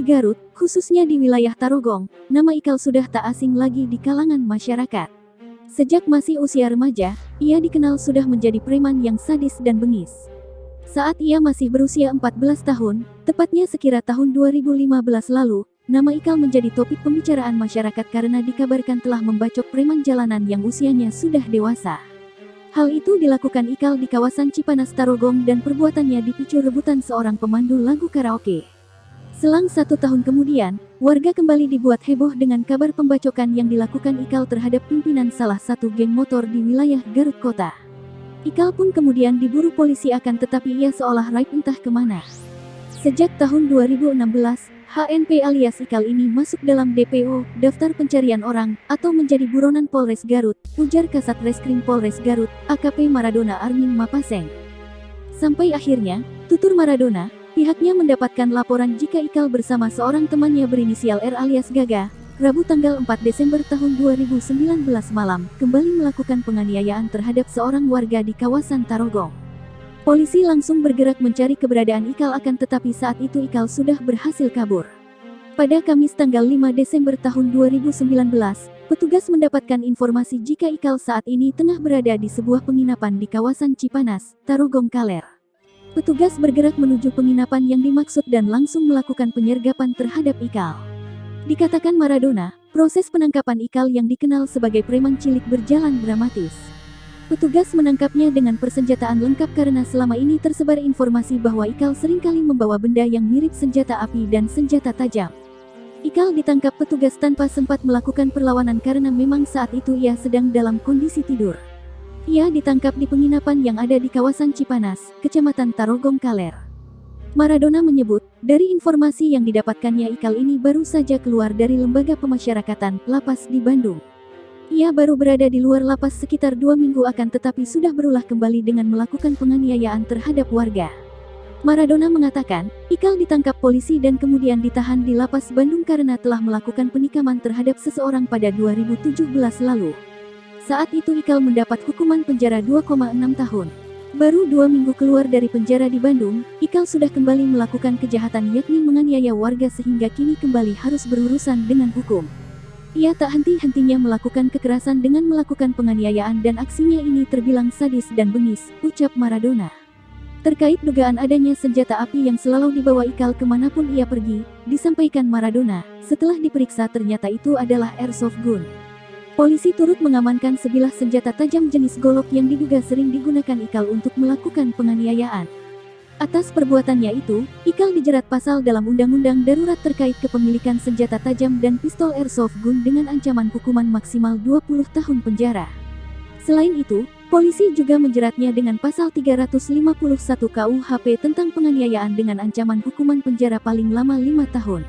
Di Garut, khususnya di wilayah Tarogong, nama Ikal sudah tak asing lagi di kalangan masyarakat. Sejak masih usia remaja, ia dikenal sudah menjadi preman yang sadis dan bengis. Saat ia masih berusia 14 tahun, tepatnya sekira tahun 2015 lalu, nama Ikal menjadi topik pembicaraan masyarakat karena dikabarkan telah membacok preman jalanan yang usianya sudah dewasa. Hal itu dilakukan Ikal di kawasan Cipanas Tarogong dan perbuatannya dipicu rebutan seorang pemandu lagu karaoke. Selang 1 tahun kemudian, warga kembali dibuat heboh dengan kabar pembacokan yang dilakukan Ikal terhadap pimpinan salah satu geng motor di wilayah Garut Kota. Ikal pun kemudian diburu polisi akan tetapi ia seolah raib entah kemana. Sejak tahun 2016, HNP alias Ikal ini masuk dalam DPO, Daftar Pencarian Orang, atau menjadi buronan Polres Garut, ujar Kasat Reskrim Polres Garut, AKP Maradona Armin Mapaseng. Sampai akhirnya, tutur Maradona, pihaknya mendapatkan laporan jika Ikal bersama seorang temannya berinisial R alias Gaga, Rabu tanggal 4 Desember tahun 2019 malam, kembali melakukan penganiayaan terhadap seorang warga di kawasan Tarogong. Polisi langsung bergerak mencari keberadaan Ikal akan tetapi saat itu Ikal sudah berhasil kabur. Pada Kamis tanggal 5 Desember tahun 2019, petugas mendapatkan informasi jika Ikal saat ini tengah berada di sebuah penginapan di kawasan Cipanas, Tarogong Kaler. Petugas bergerak menuju penginapan yang dimaksud dan langsung melakukan penyergapan terhadap Ikal. Dikatakan Maradona, proses penangkapan Ikal yang dikenal sebagai preman cilik berjalan dramatis. Petugas menangkapnya dengan persenjataan lengkap karena selama ini tersebar informasi bahwa Ikal seringkali membawa benda yang mirip senjata api dan senjata tajam. Ikal ditangkap petugas tanpa sempat melakukan perlawanan karena memang saat itu ia sedang dalam kondisi tidur. Ia ditangkap di penginapan yang ada di kawasan Cipanas, Kecamatan Tarogong Kaler. Maradona menyebut, dari informasi yang didapatkannya Ikal ini baru saja keluar dari lembaga pemasyarakatan, lapas di Bandung. Ia baru berada di luar lapas sekitar 2 minggu akan tetapi sudah berulah kembali dengan melakukan penganiayaan terhadap warga. Maradona mengatakan, Ikal ditangkap polisi dan kemudian ditahan di lapas Bandung karena telah melakukan penikaman terhadap seseorang pada 2017 lalu. Saat itu Ikal mendapat hukuman penjara 2,6 tahun. Baru 2 minggu keluar dari penjara di Bandung, Ikal sudah kembali melakukan kejahatan yakni menganiaya warga sehingga kini kembali harus berurusan dengan hukum. Ia tak henti-hentinya melakukan kekerasan dengan melakukan penganiayaan dan aksinya ini terbilang sadis dan bengis, ucap Maradona. Terkait dugaan adanya senjata api yang selalu dibawa Ikal kemanapun ia pergi, disampaikan Maradona, setelah diperiksa ternyata itu adalah airsoft gun. Polisi turut mengamankan sebilah senjata tajam jenis golok yang diduga sering digunakan Ikal untuk melakukan penganiayaan. Atas perbuatannya itu, Ikal dijerat pasal dalam Undang-Undang Darurat terkait kepemilikan senjata tajam dan pistol airsoft gun dengan ancaman hukuman maksimal 20 tahun penjara. Selain itu, polisi juga menjeratnya dengan pasal 351 KUHP tentang penganiayaan dengan ancaman hukuman penjara paling lama 5 tahun.